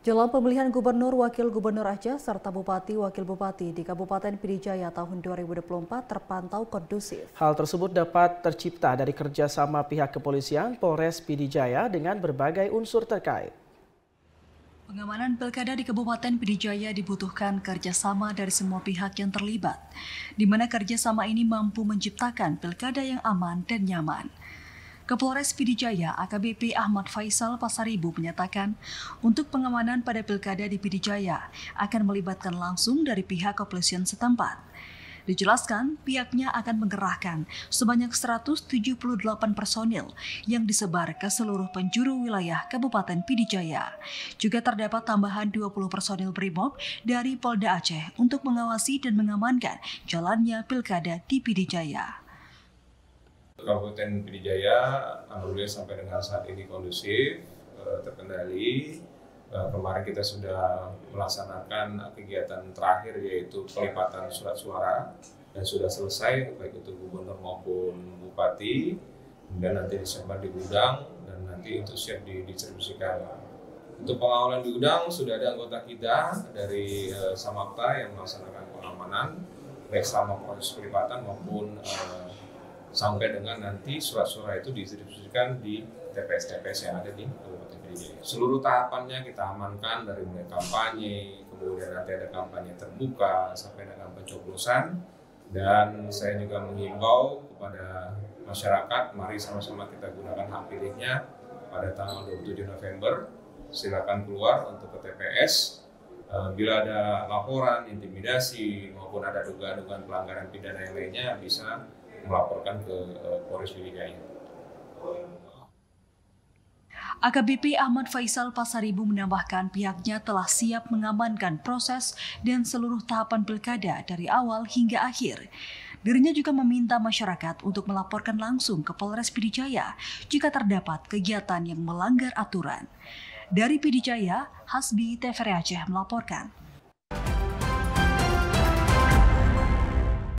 Jelang pemilihan Gubernur, Wakil Gubernur Aceh, serta Bupati, Wakil Bupati di Kabupaten Pd Jaya tahun 2024 terpantau kondusif. Hal tersebut dapat tercipta dari kerjasama pihak kepolisian, Polres Pd Jaya dengan berbagai unsur terkait. Pengamanan pilkada di Kabupaten Pd Jaya dibutuhkan kerjasama dari semua pihak yang terlibat, di mana kerjasama ini mampu menciptakan pilkada yang aman dan nyaman. Kapolres Pd Jaya AKBP Ahmad Faisal Pasaribu menyatakan untuk pengamanan pada pilkada di Pd Jaya akan melibatkan langsung dari pihak kepolisian setempat. Dijelaskan pihaknya akan mengerahkan sebanyak 178 personil yang disebar ke seluruh penjuru wilayah Kabupaten Pd Jaya. Juga terdapat tambahan 20 personil BRIMOB dari Polda Aceh untuk mengawasi dan mengamankan jalannya pilkada di Pd Jaya. Kabupaten Pd Jaya alhamdulillah sampai dengan saat ini kondusif, terkendali. Kemarin kita sudah melaksanakan kegiatan terakhir yaitu pelipatan surat suara dan sudah selesai baik itu gubernur maupun bupati, dan nanti disebar di gudang dan nanti itu siap didistribusikan. Untuk pengawalan di gudang sudah ada anggota kita dari Samapta yang melaksanakan pengamanan baik selama proses pelipatan maupun sampai dengan nanti surat-surat itu didistribusikan di TPS-TPS yang ada di Kabupaten Pd Jaya. Seluruh tahapannya kita amankan dari mulai kampanye, kemudian nanti ada kampanye terbuka sampai dengan pencoblosan. Dan saya juga menghimbau kepada masyarakat, mari sama-sama kita gunakan hak pilihnya pada tanggal 27 November. Silakan keluar untuk ke TPS. Bila ada laporan, intimidasi maupun ada dugaan-dugaan pelanggaran pidana yang lainnya bisa melaporkan ke Polres Pd Jaya. AKBP Ahmad Faisal Pasaribu menambahkan pihaknya telah siap mengamankan proses dan seluruh tahapan pilkada dari awal hingga akhir. Dirinya juga meminta masyarakat untuk melaporkan langsung ke Polres Pd Jaya jika terdapat kegiatan yang melanggar aturan. Dari Pd Jaya, Hasbi TVRI Aceh melaporkan.